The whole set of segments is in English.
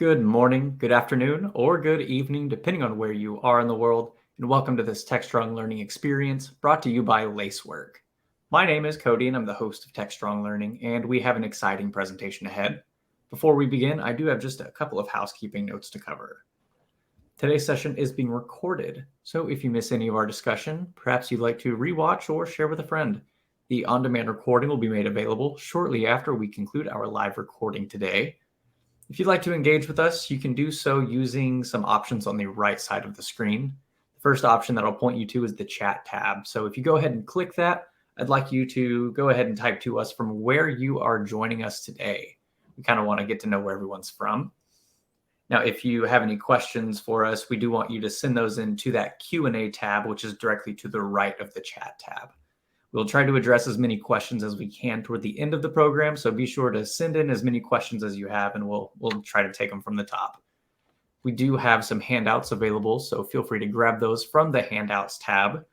Good morning, good afternoon, or good evening, depending on where you are in the world, and welcome to this Techstrong Learning Experience brought to you by Lacework. My name is Cody, and I'm the host of Techstrong Learning, and we have an exciting presentation ahead. Before we begin, I do have just a couple of housekeeping notes to cover. Today's session is being recorded, so if you miss any of our discussion, perhaps you'd like to rewatch or share with a friend. The on-demand recording will be made available shortly after we conclude our live recording today. If you'd like to engage with us, you can do so using some options on the right side of the screen. The first option that I'll point you to is the chat tab. So if you go ahead and click that, I'd like you to go ahead and type to us from where you are joining us today. We kind of want to get to know where everyone's from. Now, if you have any questions for us, we do want you to send those into that Q&A tab, which is directly to the right of the chat tab. We'll try to address as many questions as we can toward the end of the program, so be sure to send in as many questions as you have, and we'll try to take them from the top. We do have some handouts available, so feel free to grab those from the Handouts tab.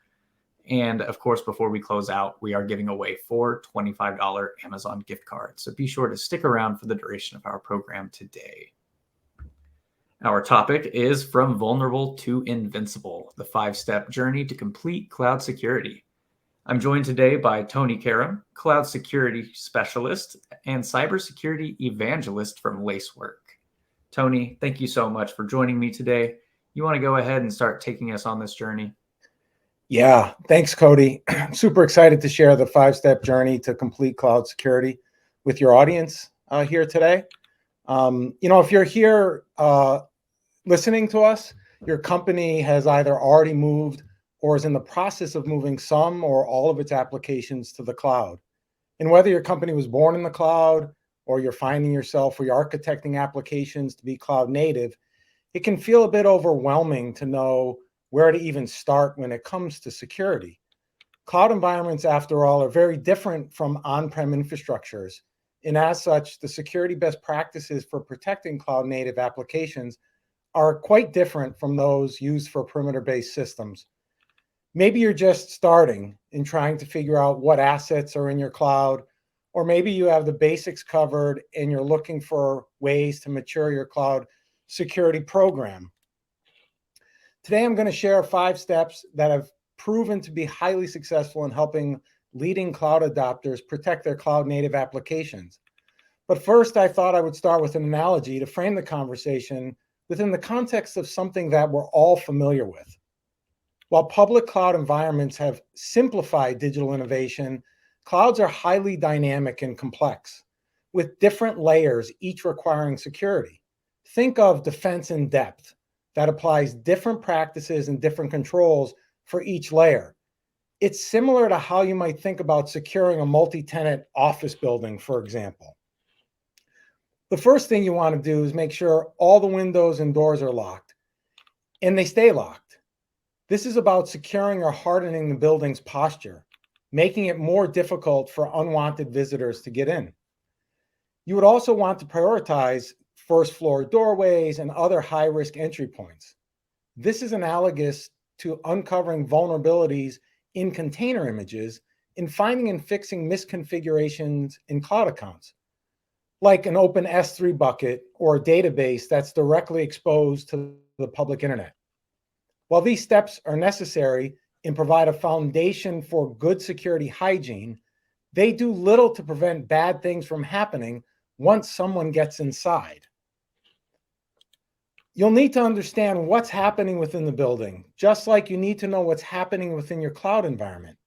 And of course, before we close out, we are giving away 4 $25 Amazon gift cards, so be sure to stick around for the duration of our program today. Our topic is From Vulnerable to Invincible, the 5-step journey to complete cloud security. I'm joined today by Tony Karam, Cloud Security Specialist and Cybersecurity Evangelist from Lacework. Tony, thank you so much for joining me today. You want to go ahead and start taking us on this journey? Yeah, thanks, Cody. I'm super excited to share the 5-step journey to complete cloud security with your audience here today. If you're here listening to us, your company has either already moved or is in the process of moving some or all of its applications to the cloud. And whether your company was born in the cloud or you're finding yourself re-architecting applications to be cloud native, it can feel a bit overwhelming to know where to even start when it comes to security. Cloud environments, after all, are very different from on-prem infrastructures. And as such, the security best practices for protecting cloud native applications are quite different from those used for perimeter-based systems. Maybe you're just starting and trying to figure out what assets are in your cloud, or maybe you have the basics covered and you're looking for ways to mature your cloud security program. Today, I'm going to share 5 steps that have proven to be highly successful in helping leading cloud adopters protect their cloud native applications. But first, I thought I would start with an analogy to frame the conversation within the context of something that we're all familiar with. While public cloud environments have simplified digital innovation, clouds are highly dynamic and complex, with different layers, each requiring security. Think of defense in depth that applies different practices and different controls for each layer. It's similar to how you might think about securing a multi-tenant office building, for example. The first thing you want to do is make sure all the windows and doors are locked, and they stay locked. This is about securing or hardening the building's posture, making it more difficult for unwanted visitors to get in. You would also want to prioritize first floor doorways and other high-risk entry points. This is analogous to uncovering vulnerabilities in container images and finding and fixing misconfigurations in cloud accounts, like an open S3 bucket or a database that's directly exposed to the public internet. While these steps are necessary and provide a foundation for good security hygiene, they do little to prevent bad things from happening once someone gets inside. You'll need to understand what's happening within the building, just like you need to know what's happening within your cloud environment.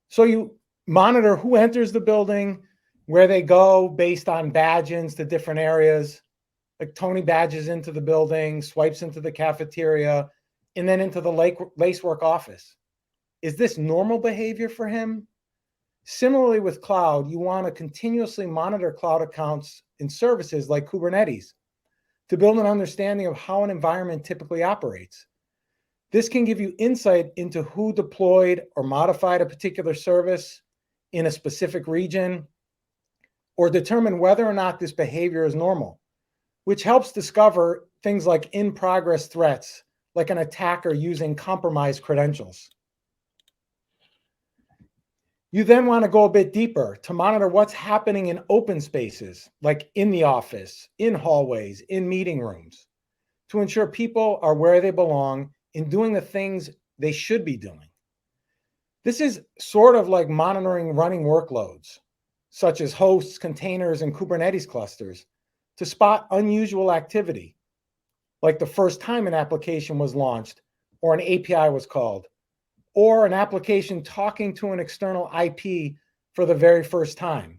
So you monitor who enters the building, where they go based on badge-ins to different areas. Like Tony badges into the building, swipes into the cafeteria, and then into the Lacework office. Is this normal behavior for him? Similarly with cloud, you want to continuously monitor cloud accounts and services like Kubernetes to build an understanding of how an environment typically operates. This can give you insight into who deployed or modified a particular service in a specific region, or determine whether or not this behavior is normal, which helps discover things like in-progress threats, like an attacker using compromised credentials. You then want to go a bit deeper to monitor what's happening in open spaces, like in the office, in hallways, in meeting rooms, to ensure people are where they belong in doing the things they should be doing. This is sort of like monitoring running workloads, such as hosts, containers, and Kubernetes clusters, to spot unusual activity, like the first time an application was launched or an API was called, or an application talking to an external IP for the very first time,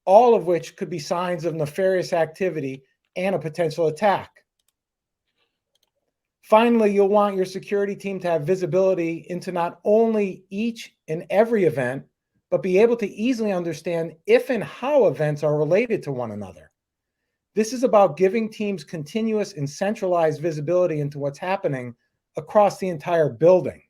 all of which could be signs of nefarious activity and a potential attack. Finally, you'll want your security team to have visibility into not only each and every event, but be able to easily understand if and how events are related to one another. This is about giving teams continuous and centralized visibility into what's happening across the entire building.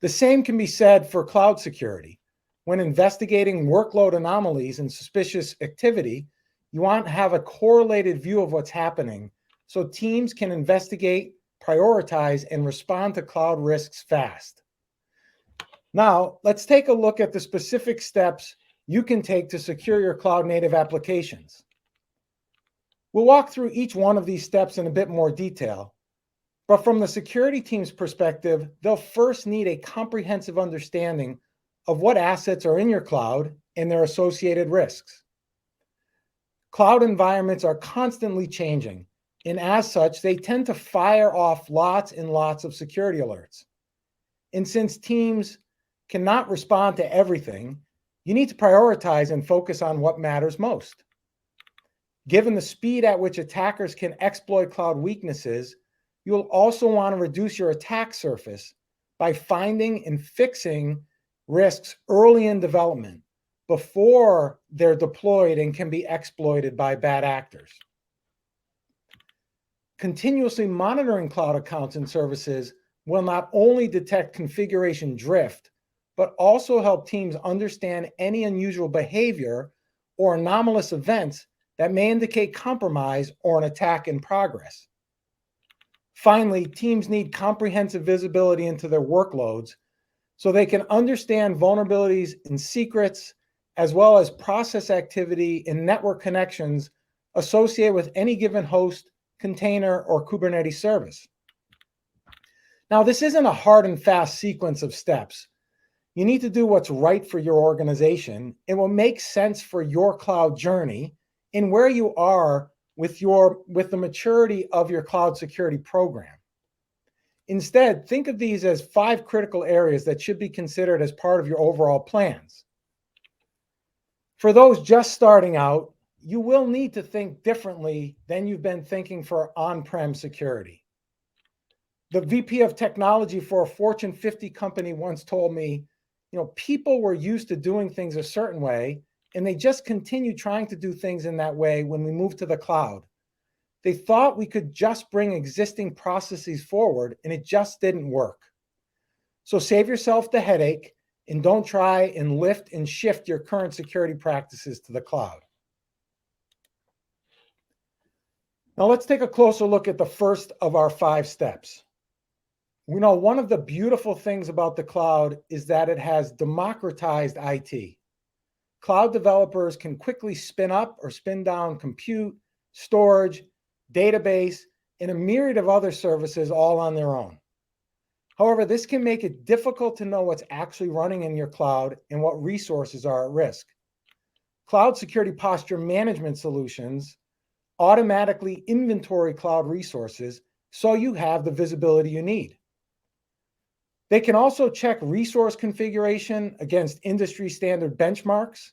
The same can be said for cloud security. When investigating workload anomalies and suspicious activity, you want to have a correlated view of what's happening so teams can investigate, prioritize, and respond to cloud risks fast. Now, let's take a look at the specific steps you can take to secure your cloud-native applications. We'll walk through each one of these steps in a bit more detail, but from the security team's perspective, they'll first need a comprehensive understanding of what assets are in your cloud and their associated risks. Cloud environments are constantly changing, and as such, they tend to fire off lots and lots of security alerts. And since teams cannot respond to everything, you need to prioritize and focus on what matters most. Given the speed at which attackers can exploit cloud weaknesses, you'll also want to reduce your attack surface by finding and fixing risks early in development before they're deployed and can be exploited by bad actors. Continuously monitoring cloud accounts and services will not only detect configuration drift, but also help teams understand any unusual behavior or anomalous events that may indicate compromise or an attack in progress. Finally, teams need comprehensive visibility into their workloads so they can understand vulnerabilities and secrets, as well as process activity and network connections associated with any given host, container, or Kubernetes service. Now, this isn't a hard and fast sequence of steps. You need to do what's right for your organization and what makes sense for your cloud journey and where you are with the maturity of your cloud security program. Instead, think of these as 5 critical areas that should be considered as part of your overall plans. For those just starting out, you will need to think differently than you've been thinking for on-prem security. The VP of technology for a Fortune 50 company once told me, people were used to doing things a certain way, and they just continue trying to do things in that way when we moved to the cloud. They thought we could just bring existing processes forward, and it just didn't work. So save yourself the headache and don't try and lift and shift your current security practices to the cloud. Now let's take a closer look at the first of our 5 steps. We know one of the beautiful things about the cloud is that it has democratized IT. Cloud developers can quickly spin up or spin down compute, storage, database, and a myriad of other services all on their own. However, this can make it difficult to know what's actually running in your cloud and what resources are at risk. Cloud security posture management solutions automatically inventory cloud resources so you have the visibility you need. They can also check resource configuration against industry standard benchmarks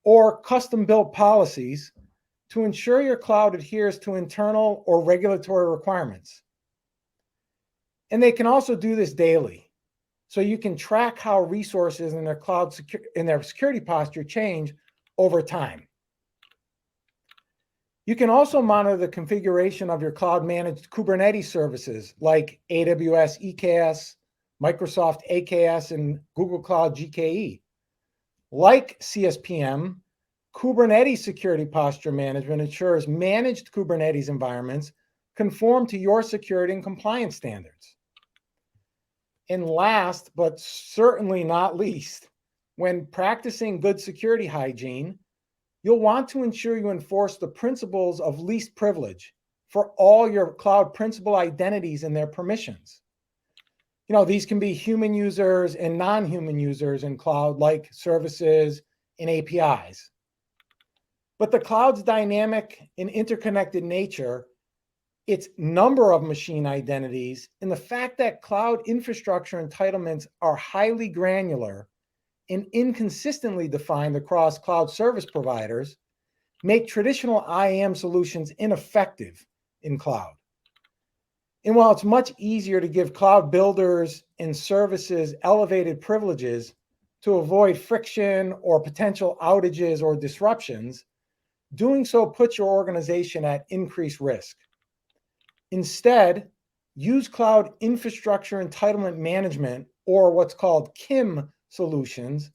or custom-built policies to ensure your cloud adheres to internal or regulatory requirements. And they can also do this daily, so you can track how resources in their security posture change over time. You can also monitor the configuration of your cloud-managed Kubernetes services like AWS EKS, Microsoft AKS, and Google Cloud GKE. Like CSPM, Kubernetes security posture management ensures managed Kubernetes environments conform to your security and compliance standards. And last, but certainly not least, when practicing good security hygiene, you'll want to ensure you enforce the principles of least privilege for all your cloud principal identities and their permissions. These can be human users and non-human users in cloud, like services and APIs. But the cloud's dynamic and interconnected nature, its number of machine identities, and the fact that cloud infrastructure entitlements are highly granular and inconsistently defined across cloud service providers make traditional IAM solutions ineffective in cloud. And while it's much easier to give cloud builders and services elevated privileges to avoid friction or potential outages or disruptions, doing so puts your organization at increased risk. Instead, use cloud infrastructure entitlement management, or what's called KIM solutions,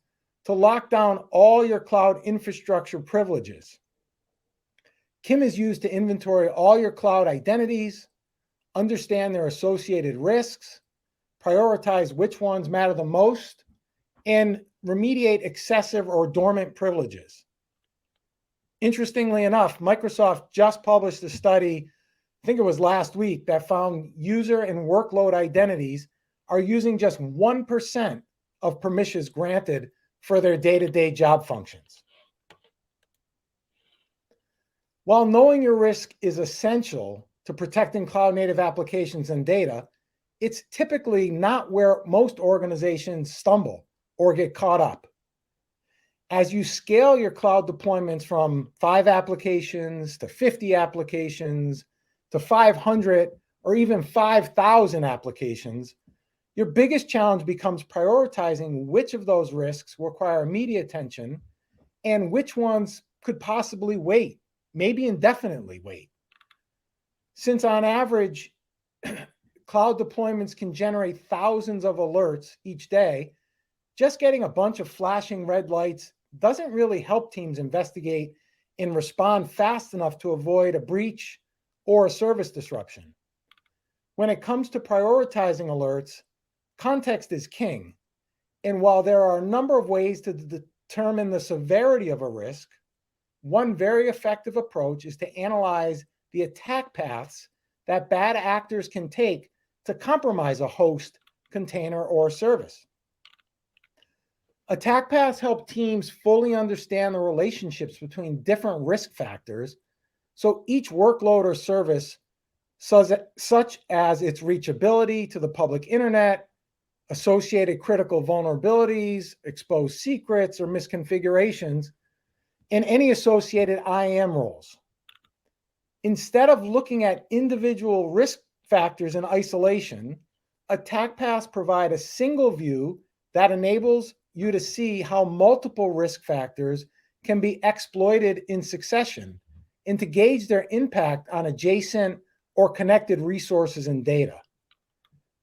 to lock down all your cloud infrastructure privileges. KIM is used to inventory all your cloud identities, understand their associated risks, prioritize which ones matter the most, and remediate excessive or dormant privileges. Interestingly enough, Microsoft just published a study, I think it was last week, that found user and workload identities are using just 1% of permissions granted for their day-to-day job functions. While knowing your risk is essential to protecting cloud-native applications and data, it's typically not where most organizations stumble or get caught up. As you scale your cloud deployments from 5 applications to 50 applications to 500 or even 5,000 applications, your biggest challenge becomes prioritizing which of those risks require immediate attention and which ones could possibly wait, maybe indefinitely wait. Since on average, cloud deployments can generate thousands of alerts each day, just getting a bunch of flashing red lights doesn't really help teams investigate and respond fast enough to avoid a breach or a service disruption. When it comes to prioritizing alerts, context is king. And while there are a number of ways to determine the severity of a risk, one very effective approach is to analyze the attack paths that bad actors can take to compromise a host, container, or service. Attack paths help teams fully understand the relationships between different risk factors, so each workload or service, such as its reachability to the public internet, associated critical vulnerabilities, exposed secrets or misconfigurations, and any associated IAM roles. Instead of looking at individual risk factors in isolation, attack paths provide a single view that enables you to see how multiple risk factors can be exploited in succession and to gauge their impact on adjacent or connected resources and data.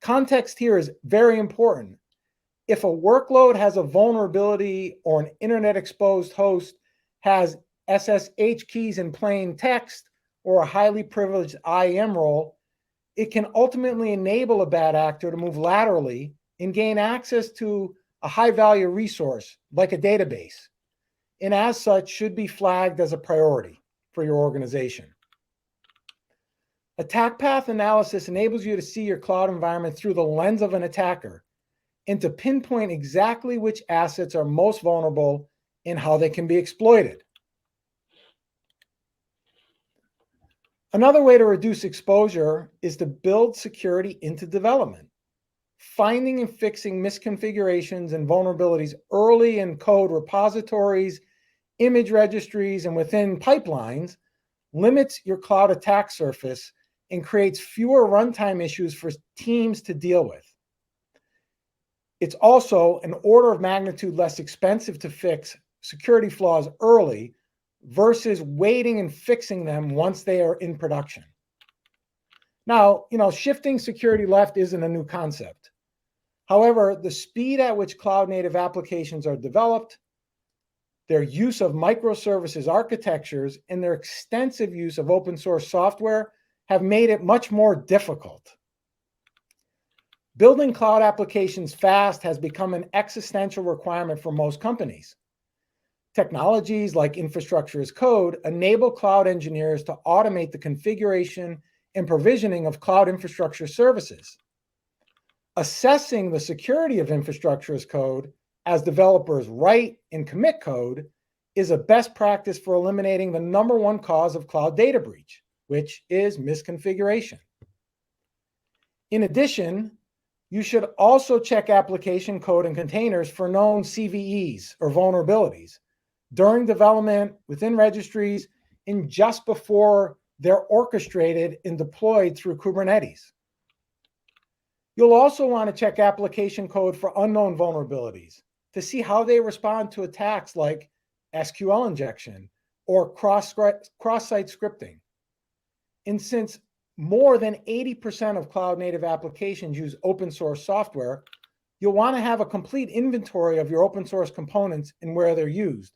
Context here is very important. If a workload has a vulnerability or an internet exposed host has SSH keys in plain text or a highly privileged IAM role, it can ultimately enable a bad actor to move laterally and gain access to a high value resource like a database, and as such should be flagged as a priority for your organization. Attack path analysis enables you to see your cloud environment through the lens of an attacker and to pinpoint exactly which assets are most vulnerable and how they can be exploited. Another way to reduce exposure is to build security into development. Finding and fixing misconfigurations and vulnerabilities early in code repositories, image registries, and within pipelines limits your cloud attack surface and creates fewer runtime issues for teams to deal with. It's also an order of magnitude less expensive to fix security flaws early versus waiting and fixing them once they are in production. Now, shifting security left isn't a new concept. However, the speed at which cloud-native applications are developed, their use of microservices architectures, and their extensive use of open source software have made it much more difficult. Building cloud applications fast has become an existential requirement for most companies. Technologies like infrastructure as code enable cloud engineers to automate the configuration and provisioning of cloud infrastructure services. Assessing the security of infrastructure as code as developers write and commit code is a best practice for eliminating the number one cause of cloud data breach, which is misconfiguration. In addition, you should also check application code and containers for known CVEs or vulnerabilities during development, within registries, and just before they're orchestrated and deployed through Kubernetes. You'll also want to check application code for unknown vulnerabilities to see how they respond to attacks like SQL injection or cross-site scripting. And since more than 80% of cloud-native applications use open source software, you'll want to have a complete inventory of your open source components and where they're used,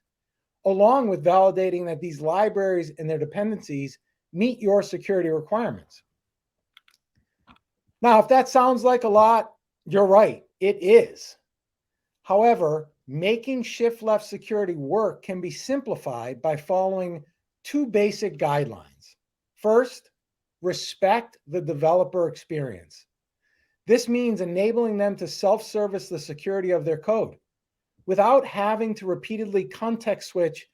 along with validating that these libraries and their dependencies meet your security requirements. Now, if that sounds like a lot, you're right, it is. However, making shift-left security work can be simplified by following two basic guidelines. First, respect the developer experience. This means enabling them to self-service the security of their code without having to repeatedly context switch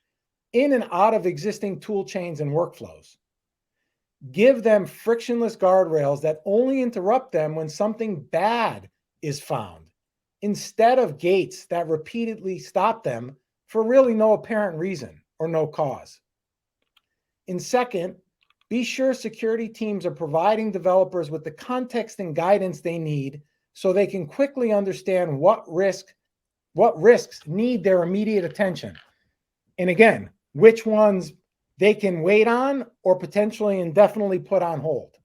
in and out of existing tool chains and workflows. Give them frictionless guardrails that only interrupt them when something bad is found, instead of gates that repeatedly stop them for really no apparent reason or no cause. And second, be sure security teams are providing developers with the context and guidance they need so they can quickly understand what risks need their immediate attention. And again, which ones they can wait on or potentially indefinitely put on hold.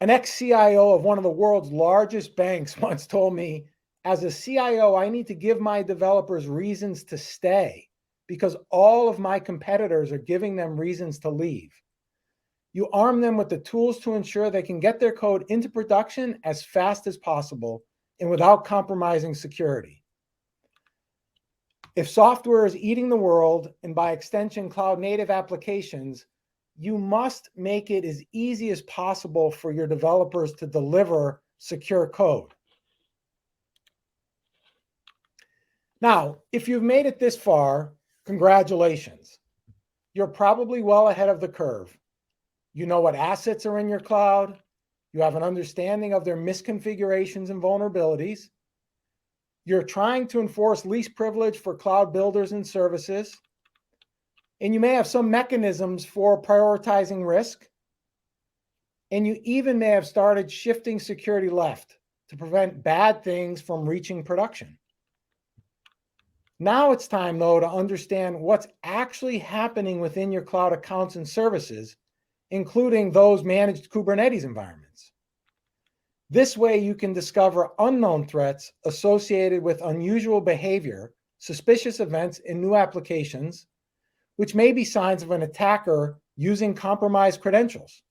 An ex-CIO of one of the world's largest banks once told me, as a CIO, I need to give my developers reasons to stay because all of my competitors are giving them reasons to leave. You arm them with the tools to ensure they can get their code into production as fast as possible and without compromising security. If software is eating the world, and by extension, cloud native applications, you must make it as easy as possible for your developers to deliver secure code. Now, if you've made it this far, congratulations. You're probably well ahead of the curve. You know what assets are in your cloud. You have an understanding of their misconfigurations and vulnerabilities. You're trying to enforce least privilege for cloud builders and services. And you may have some mechanisms for prioritizing risk. And you even may have started shifting security left to prevent bad things from reaching production. Now it's time, though, to understand what's actually happening within your cloud accounts and services, including those managed Kubernetes environments. This way, you can discover unknown threats associated with unusual behavior, suspicious events, and new applications, which may be signs of an attacker using compromised credentials.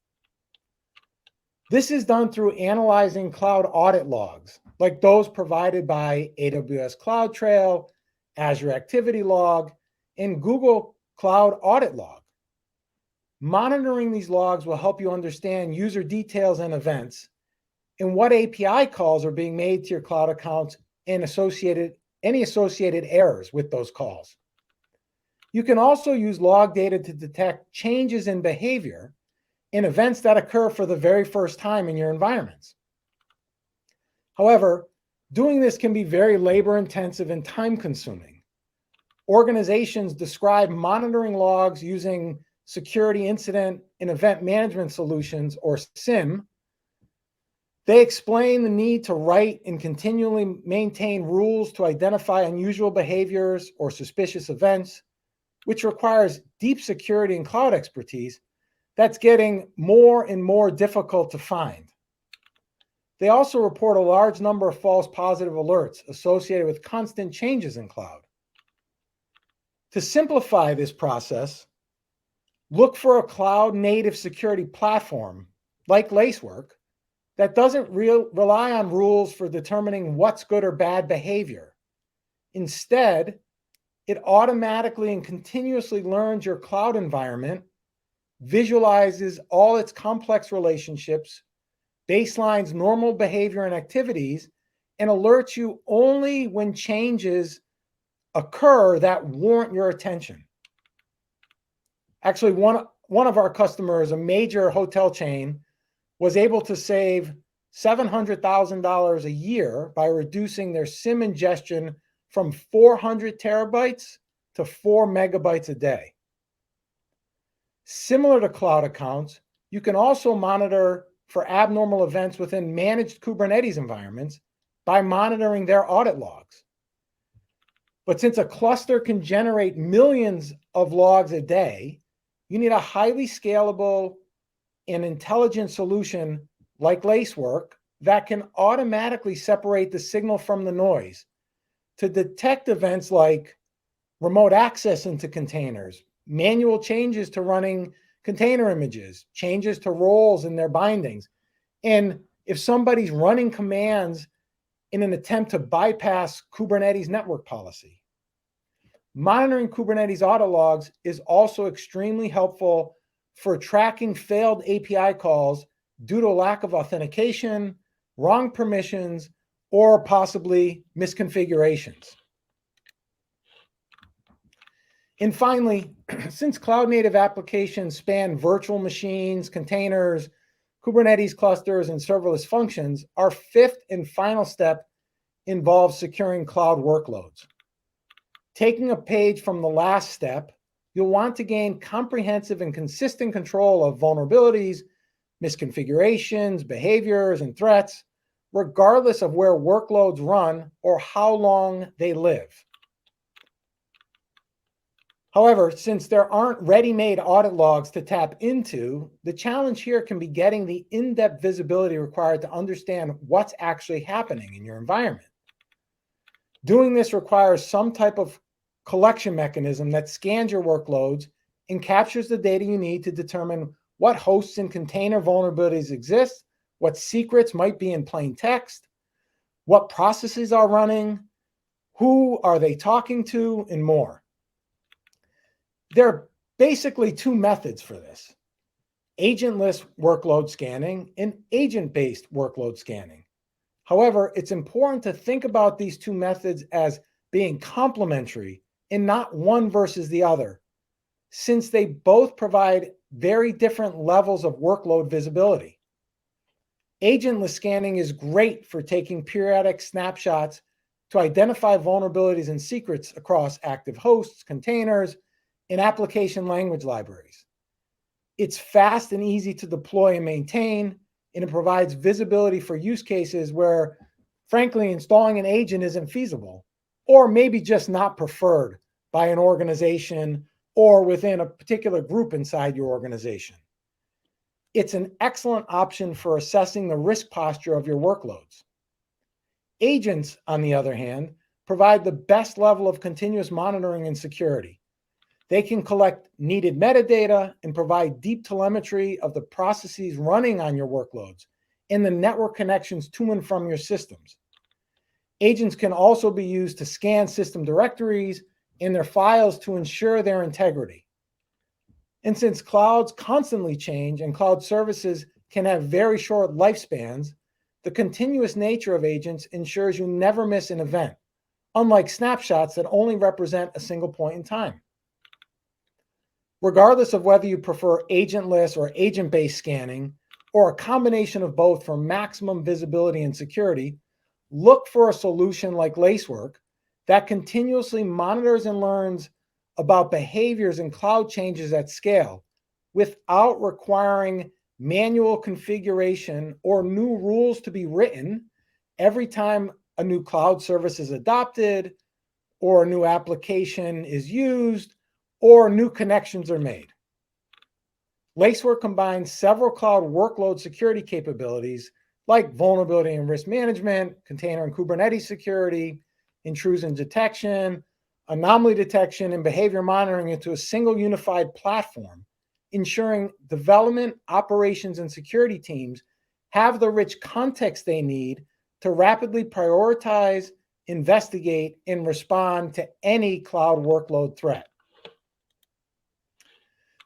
This is done through analyzing cloud audit logs, like those provided by AWS CloudTrail, Azure Activity Log, and Google Cloud Audit Log. Monitoring these logs will help you understand user details and events, and what API calls are being made to your cloud accounts and any associated errors with those calls. You can also use log data to detect changes in behavior in events that occur for the very first time in your environments. However, doing this can be very labor-intensive and time-consuming. Organizations describe monitoring logs using security incident and event management solutions, or SIEM. They explain the need to write and continually maintain rules to identify unusual behaviors or suspicious events, which requires deep security and cloud expertise that's getting more and more difficult to find. They also report a large number of false positive alerts associated with constant changes in cloud. To simplify this process, look for a cloud native security platform like Lacework that doesn't rely on rules for determining what's good or bad behavior. Instead, it automatically and continuously learns your cloud environment, visualizes all its complex relationships, baselines normal behavior and activities, and alerts you only when changes occur that warrant your attention. Actually, one of our customers, a major hotel chain, was able to save $700,000 a year by reducing their SIM ingestion from 400 terabytes to 4 megabytes a day. Similar to cloud accounts, you can also monitor for abnormal events within managed Kubernetes environments by monitoring their audit logs. But since a cluster can generate millions of logs a day, you need a highly scalable and intelligent solution like Lacework that can automatically separate the signal from the noise to detect events like remote access into containers, manual changes to running container images, changes to roles in their bindings. And if somebody's running commands in an attempt to bypass Kubernetes network policy. Monitoring Kubernetes audit logs is also extremely helpful for tracking failed API calls due to lack of authentication, wrong permissions, or possibly misconfigurations. And finally, since cloud-native applications span virtual machines, containers, Kubernetes clusters, and serverless functions, our fifth and final step involves securing cloud workloads. Taking a page from the last step, you'll want to gain comprehensive and consistent control of vulnerabilities, misconfigurations, behaviors, and threats, regardless of where workloads run or how long they live. However, since there aren't ready-made audit logs to tap into, the challenge here can be getting the in-depth visibility required to understand what's actually happening in your environment. Doing this requires some type of collection mechanism that scans your workloads and captures the data you need to determine what hosts and container vulnerabilities exist, what secrets might be in plain text, what processes are running, who are they talking to, and more. There are basically two methods for this: agentless workload scanning and agent-based workload scanning. However, it's important to think about these two methods as being complementary and not one versus the other, since they both provide very different levels of workload visibility. Agentless scanning is great for taking periodic snapshots to identify vulnerabilities and secrets across active hosts, containers, and application language libraries. It's fast and easy to deploy and maintain, and it provides visibility for use cases where, frankly, installing an agent isn't feasible, or maybe just not preferred by an organization or within a particular group inside your organization. It's an excellent option for assessing the risk posture of your workloads. Agents, on the other hand, provide the best level of continuous monitoring and security. They can collect needed metadata and provide deep telemetry of the processes running on your workloads and the network connections to and from your systems. Agents can also be used to scan system directories and their files to ensure their integrity. And since clouds constantly change and cloud services can have very short lifespans, the continuous nature of agents ensures you never miss an event, unlike snapshots that only represent a single point in time. Regardless of whether you prefer agentless or agent-based scanning, or a combination of both for maximum visibility and security, look for a solution like Lacework that continuously monitors and learns about behaviors and cloud changes at scale without requiring manual configuration or new rules to be written every time a new cloud service is adopted, or a new application is used, or new connections are made. Lacework combines several cloud workload security capabilities like vulnerability and risk management, container and Kubernetes security, intrusion detection, anomaly detection, and behavior monitoring into a single unified platform, ensuring development, operations, and security teams have the rich context they need to rapidly prioritize, investigate, and respond to any cloud workload threat.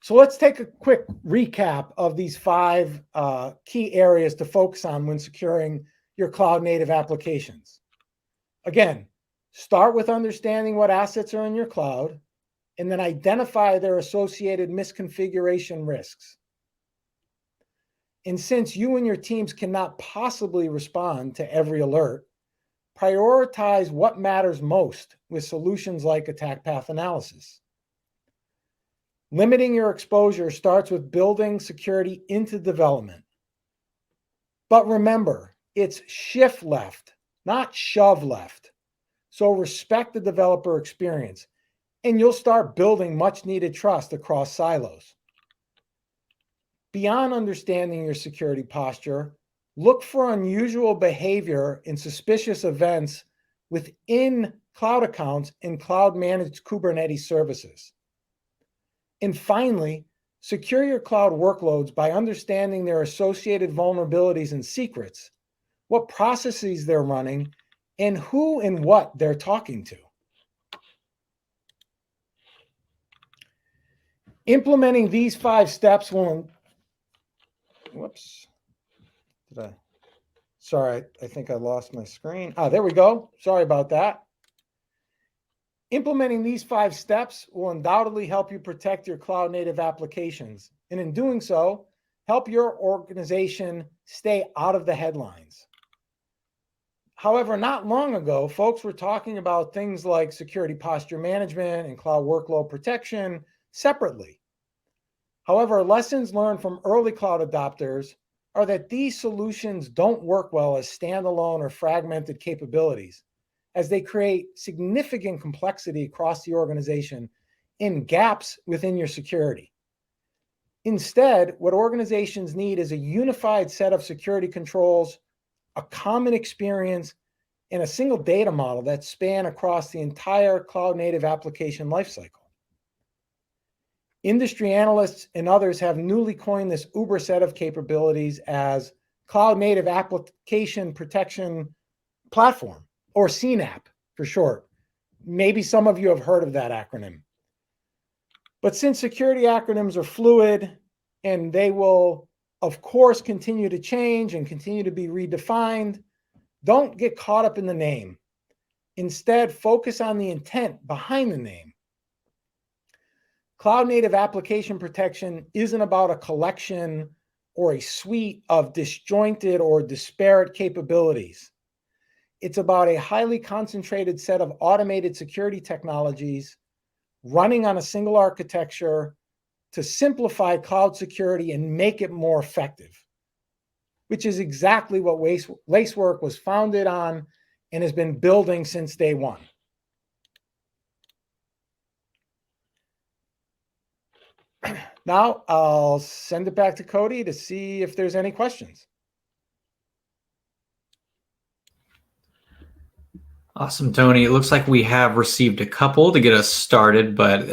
So let's take a quick recap of these 5 key areas to focus on when securing your cloud native applications. Again, start with understanding what assets are in your cloud, and then identify their associated misconfiguration risks. And since you and your teams cannot possibly respond to every alert, prioritize what matters most with solutions like attack path analysis. Limiting your exposure starts with building security into development. But remember, it's shift left, not shove left. So respect the developer experience, and you'll start building much needed trust across silos. Beyond understanding your security posture, look for unusual behavior and suspicious events within cloud accounts and cloud managed Kubernetes services. And finally, secure your cloud workloads by understanding their associated vulnerabilities and secrets, what processes they're running, and who and what they're talking to. Implementing these 5 steps will, sorry, I think I lost my screen. There we go. Sorry about that. Implementing these 5 steps will undoubtedly help you protect your cloud native applications. And in doing so, help your organization stay out of the headlines. However, not long ago, folks were talking about things like security posture management and cloud workload protection separately. However, lessons learned from early cloud adopters are that these solutions don't work well as standalone or fragmented capabilities, as they create significant complexity across the organization and gaps within your security. Instead, what organizations need is a unified set of security controls, a common experience, and a single data model that span across the entire cloud native application lifecycle. Industry analysts and others have newly coined this uber set of capabilities as Cloud Native Application Protection Platform, or CNAPP for short. Maybe some of you have heard of that acronym. But since security acronyms are fluid and they will, of course, continue to change and continue to be redefined, don't get caught up in the name. Instead, focus on the intent behind the name. Cloud native application protection isn't about a collection or a suite of disjointed or disparate capabilities. It's about a highly concentrated set of automated security technologies running on a single architecture to simplify cloud security and make it more effective, which is exactly what Lacework was founded on and has been building since day one. Now I'll send it back to Cody to see if there's any questions. Awesome, Tony. It looks like we have received a couple to get us started, but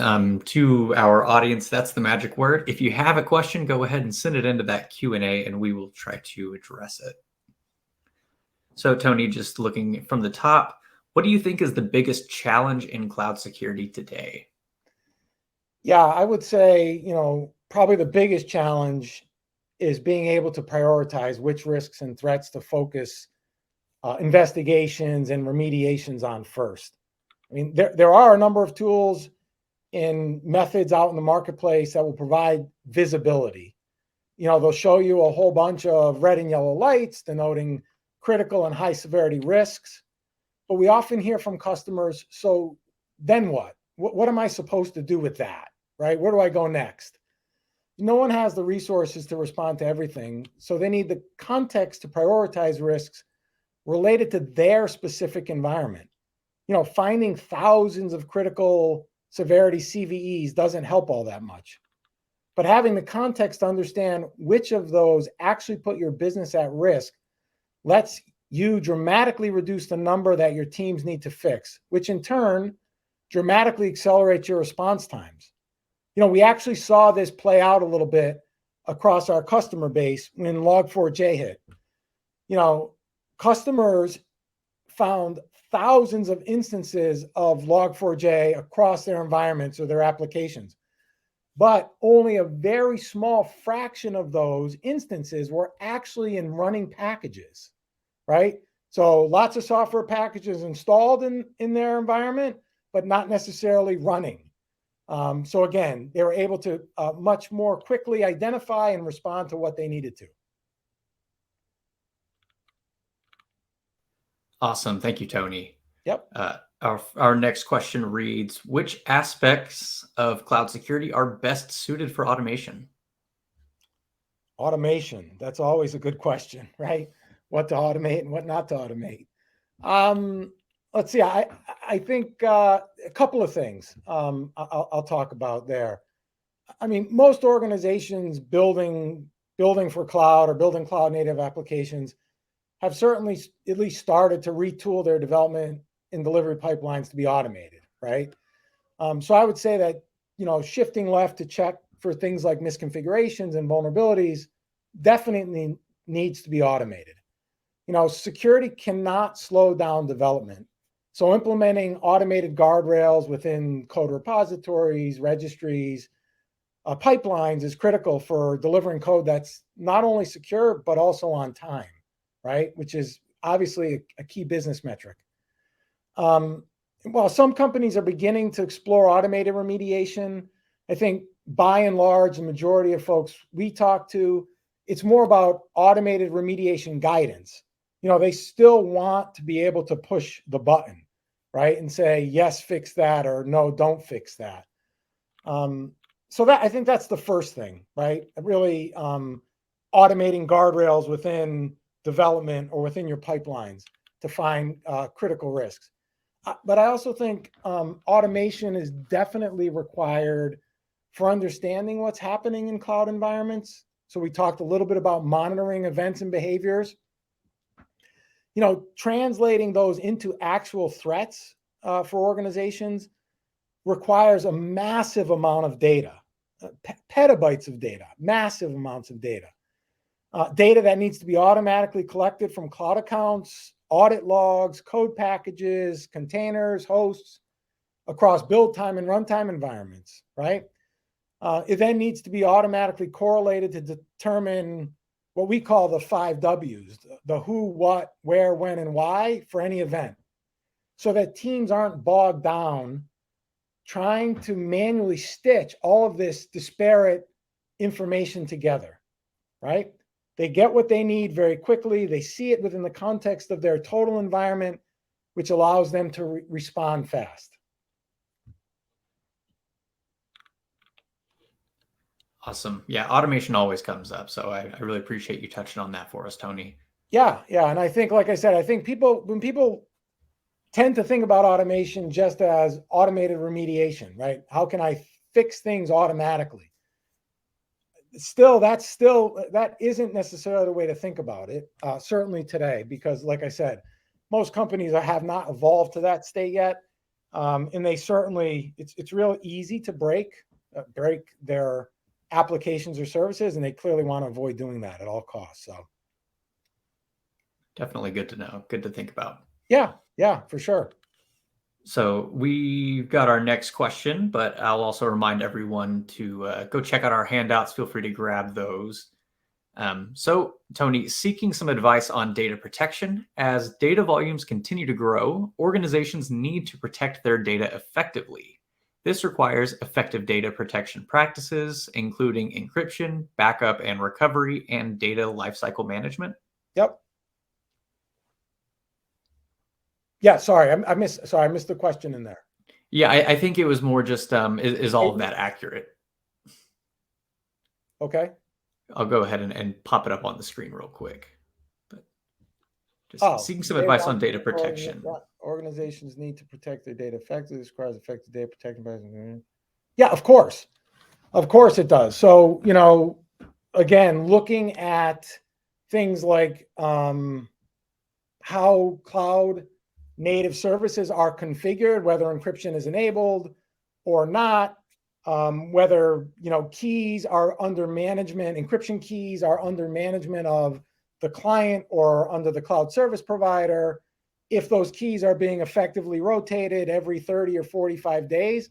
to our audience, that's the magic word. If you have a question, go ahead and send it into that Q&A and we will try to address it. So Tony, just looking from the top, what do you think is the biggest challenge in cloud security today? Yeah, I would say, probably the biggest challenge is being able to prioritize which risks and threats to focus investigations and remediations on first. I mean, there are a number of tools and methods out in the marketplace that will provide visibility. They'll show you a whole bunch of red and yellow lights denoting critical and high severity risks. But we often hear from customers, so then what? What am I supposed to do with that, right? Where do I go next? No one has the resources to respond to everything, so they need the context to prioritize risks related to their specific environment. Finding thousands of critical severity CVEs doesn't help all that much. But having the context to understand which of those actually put your business at risk lets you dramatically reduce the number that your teams need to fix, which in turn dramatically accelerates your response times. We actually saw this play out a little bit across our customer base when Log4j hit. customers found thousands of instances of Log4j across their environments or their applications. But only a very small fraction of those instances were actually in running packages, right? So lots of software packages installed in their environment, but not necessarily running. So again, they were able to much more quickly identify and respond to what they needed to. Awesome. Thank you, Tony. Yep. Our next question reads, which aspects of cloud security are best suited for automation? Automation. That's always a good question, right? What to automate and what not to automate. Let's see. I think a couple of things I'll talk about there. I mean, most organizations building for cloud or building cloud native applications have certainly at least started to retool their development and delivery pipelines to be automated, right? So I would say that, shifting left to check for things like misconfigurations and vulnerabilities definitely needs to be automated. Security cannot slow down development. So implementing automated guardrails within code repositories, registries, pipelines is critical for delivering code that's not only secure, but also on time, right? Which is obviously a key business metric. While some companies are beginning to explore automated remediation, I think by and large, the majority of folks we talk to, it's more about automated remediation guidance. They still want to be able to push the button, right? And say, yes, fix that, or no, don't fix that. So I think that's the first thing, right? Really automating guardrails within development or within your pipelines to find critical risks. But I also think automation is definitely required for understanding what's happening in cloud environments. So we talked a little bit about monitoring events and behaviors. Translating those into actual threats for organizations requires a massive amount of data, petabytes of data, massive amounts of data. Data that needs to be automatically collected from cloud accounts, audit logs, code packages, containers, hosts, across build time and runtime environments, right? It then needs to be automatically correlated to determine what we call the 5 W's, the who, what, where, when, and why for any event, so that teams aren't bogged down trying to manually stitch all of this disparate information together, right? They get what they need very quickly. They see it within the context of their total environment, which allows them to respond fast. Awesome. Yeah, automation always comes up. So I really appreciate you touching on that for us, Tony. Yeah. And I think, like I said, I think when people tend to think about automation just as automated remediation, right? How can I fix things automatically? That isn't necessarily the way to think about it, certainly today, because like I said, most companies have not evolved to that state yet. And they certainly, it's real easy to break their applications or services, and they clearly want to avoid doing that at all costs. So definitely good to know, good to think about. Yeah, for sure. So we've got our next question, but I'll also remind everyone to go check out our handouts. Feel free to grab those. So Tony, seeking some advice on data protection. As data volumes continue to grow, organizations need to protect their data effectively. This requires effective data protection practices, including encryption, backup and recovery, and data lifecycle management. Yep. Yeah, sorry, I missed the question in there. Yeah, I think it was more just, is all of that accurate? Okay. I'll go ahead and pop it up on the screen real quick. But just seeking some advice on data protection. Organizations need to protect their data effectively. This requires effective data protection. Yeah, of course. Of course it does. So, again, looking at things like how cloud native services are configured, whether encryption is enabled or not, whether keys are under management, encryption keys are under management of the client or under the cloud service provider, if those keys are being effectively rotated every 30 or 45 days,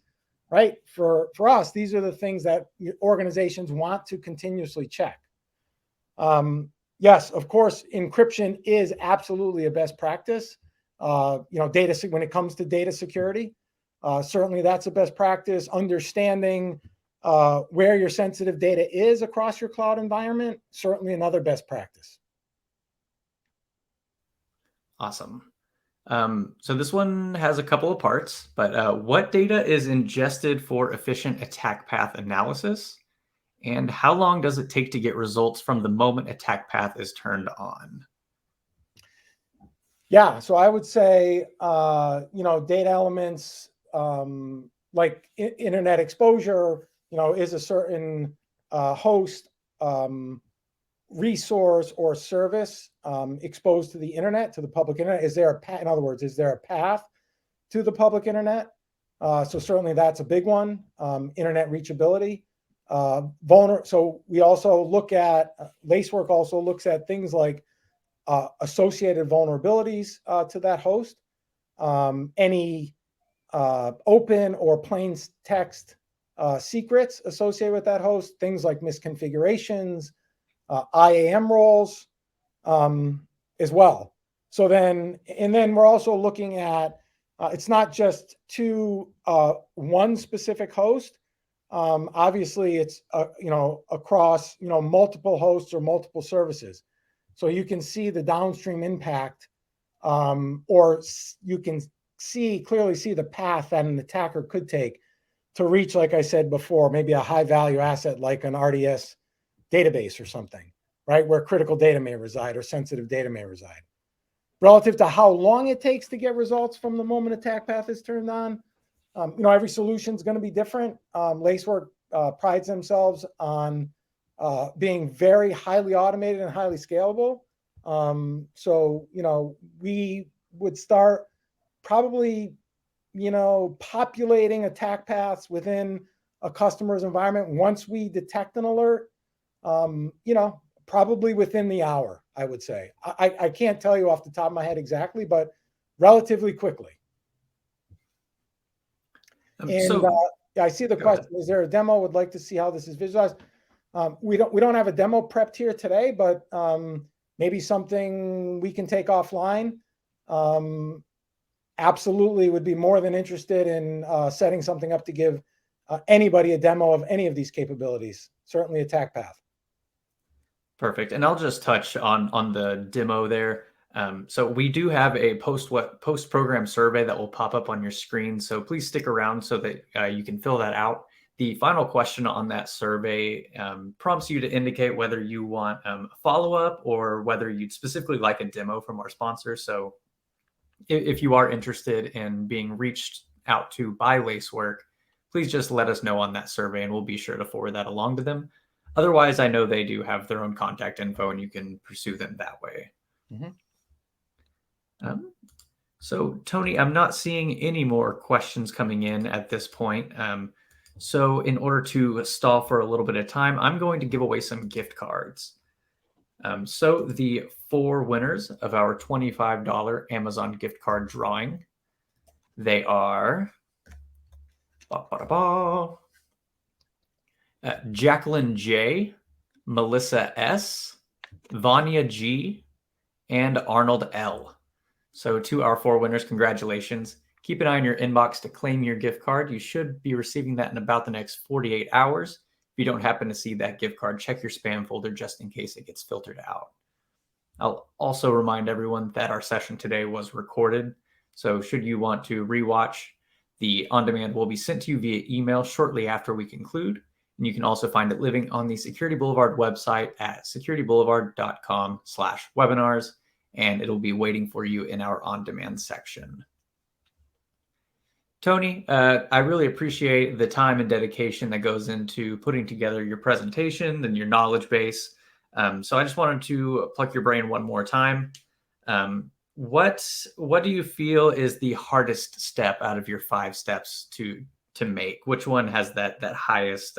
right? For us, these are the things that organizations want to continuously check. Yes, of course, encryption is absolutely a best practice. Data, when it comes to data security, certainly that's a best practice. Understanding where your sensitive data is across your cloud environment, certainly another best practice. Awesome. So this one has a couple of parts, but what data is ingested for efficient attack path analysis? And how long does it take to get results from the moment attack path is turned on? Yeah, so I would say, data elements like internet exposure, is a certain host, resource, or service exposed to the internet, to the public internet. Is there a path? In other words, is there a path to the public internet? So certainly that's a big one. Internet reachability. So we also look at Lacework also looks at things like associated vulnerabilities to that host, any open or plain text secrets associated with that host, things like misconfigurations, IAM roles as well. So then we're also looking at it's not just to one specific host. Obviously, it's across multiple hosts or multiple services. So you can see the downstream impact, or you can clearly see the path that an attacker could take to reach, like I said before, maybe a high value asset like an RDS database or something, right, where critical data may reside or sensitive data may reside. Relative to how long it takes to get results from the moment attack path is turned on, every solution is going to be different. Lacework prides themselves on being very highly automated and highly scalable. So we would start probably, populating attack paths within a customer's environment once we detect an alert, probably within the hour, I would say. I can't tell you off the top of my head exactly, but relatively quickly. I see the question. Is there a demo? Would like to see how this is visualized. We don't have a demo prepped here today, but maybe something we can take offline. Absolutely would be more than interested in setting something up to give anybody a demo of any of these capabilities, certainly attack path. Perfect. And I'll just touch on the demo there. So we do have a post-program survey that will pop up on your screen. So please stick around so that you can fill that out. The final question on that survey prompts you to indicate whether you want a follow-up or whether you'd specifically like a demo from our sponsor. So if you are interested in being reached out to by Lacework, please just let us know on that survey and we'll be sure to forward that along to them. Otherwise, I know they do have their own contact info and you can pursue them that way. Mm-hmm. So, Tony, I'm not seeing any more questions coming in at this point. So in order to stall for a little bit of time, I'm going to give away some gift cards. So the 4 winners of our $25 Amazon gift card drawing, they are Jacqueline J, Melissa S, Vanya G, and Arnold L. So to our 4 winners, congratulations. Keep an eye on your inbox to claim your gift card. You should be receiving that in about the next 48 hours. If you don't happen to see that gift card, check your spam folder just in case it gets filtered out. I'll also remind everyone that our session today was recorded. So should you want to rewatch, the on-demand will be sent to you via email shortly after we conclude. And you can also find it living on the Security Boulevard website at securityboulevard.com/webinars, and it'll be waiting for you in our on-demand section. Tony, I really appreciate the time and dedication that goes into putting together your presentation and your knowledge base. So I just wanted to pluck your brain one more time. What do you feel is the hardest step out of your 5 steps to make? Which one has that highest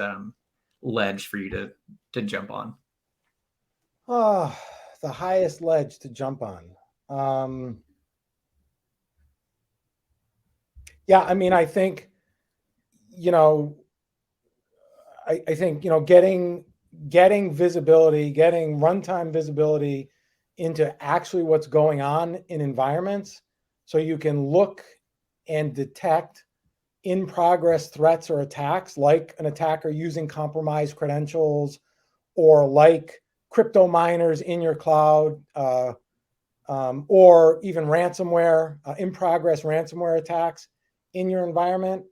ledge for you to jump on? the highest ledge to jump on. Yeah, I mean, I think, you know, I think, you know, getting visibility, getting runtime visibility into actually what's going on in environments, so you can look and detect in progress threats or attacks, like an attacker using compromised credentials, or like crypto miners in your cloud, or even ransomware, in progress ransomware attacks in your environment.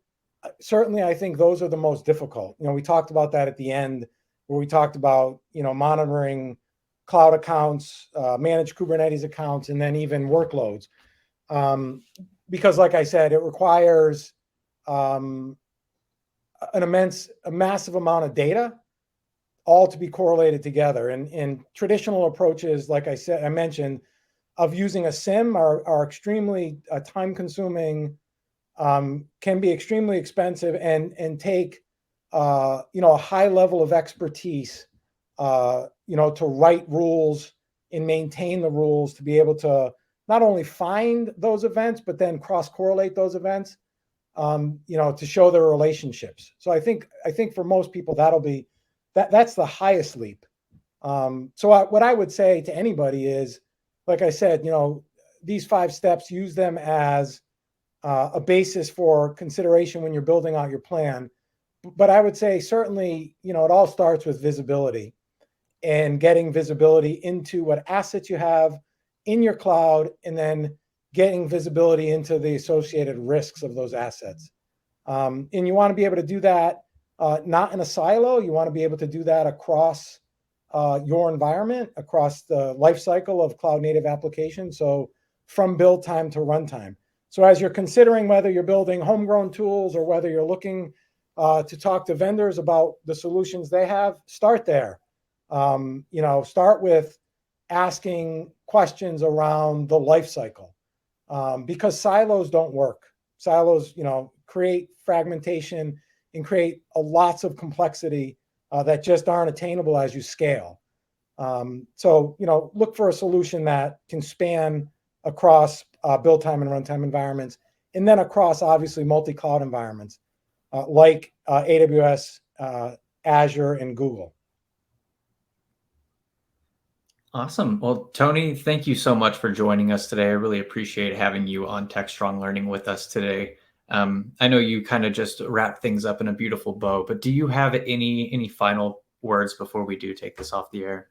Certainly, I think those are the most difficult. You know, we talked about that at the end, where we talked about, you know, monitoring cloud accounts, managed Kubernetes accounts, and then even workloads. Because, like I said, it requires a massive amount of data, all to be correlated together. And traditional approaches, like I mentioned, of using a SIM are extremely time consuming, can be extremely expensive, and take you know, a high level of expertise, you know, to write rules and maintain the rules, to be able to not only find those events, but then cross correlate those events, you know, to show their relationships. So I think for most people that's the highest leap. So what I would say to anybody is, like I said, you know, these 5 steps, use them as a basis for consideration when you're building out your plan. But I would say certainly, you know, it all starts with visibility, and getting visibility into what assets you have in your cloud, and then getting visibility into the associated risks of those assets. And you want to be able to do that not in a silo. You want to be able to do that across your environment, across the life cycle of cloud native applications. So from build time to runtime. So as you're considering whether you're building homegrown tools or whether you're looking to talk to vendors about the solutions they have, start there. You know, start with asking questions around the life cycle, because silos don't work. Silos, you know, create fragmentation and create lots of complexity that just aren't attainable as you scale. So, you know, look for a solution that can span across build time and runtime environments, and then across obviously multi-cloud environments like AWS, Azure, and Google. Awesome. Well, Tony, thank you so much for joining us today. I really appreciate having you on Techstrong Learning with us today. I know you kind of just wrapped things up in a beautiful bow, but do you have any final words before we do take this off the air?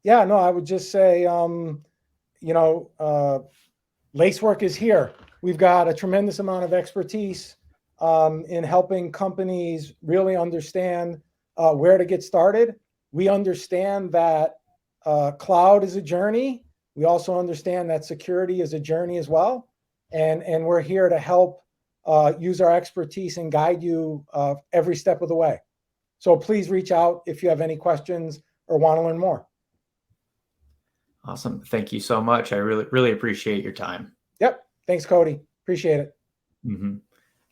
Yeah, no, I would just say, you know, Lacework is here. We've got a tremendous amount of expertise in helping companies really understand where to get started. We understand that cloud is a journey. We also understand that security is a journey as well. And we're here to help use our expertise and guide you every step of the way. So please reach out if you have any questions or want to learn more. Awesome. Thank you so much. I really appreciate your time. Yep. Thanks, Cody. Appreciate it. Mm-hmm.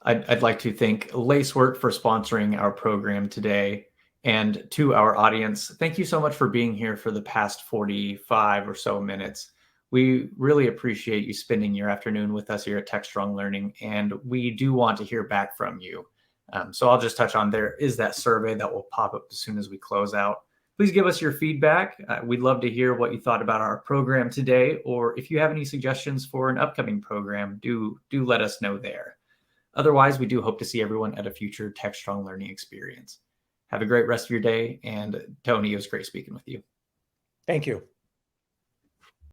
I'd like to thank Lacework for sponsoring our program today. And to our audience, thank you so much for being here for the past 45 or so minutes. We really appreciate you spending your afternoon with us here at Techstrong Learning, and we do want to hear back from you. So I'll just touch on, there is that survey that will pop up as soon as we close out. Please give us your feedback. We'd love to hear what you thought about our program today, or if you have any suggestions for an upcoming program, do let us know there. Otherwise, we do hope to see everyone at a future Techstrong Learning experience. Have a great rest of your day. And Tony, it was great speaking with you. Thank you.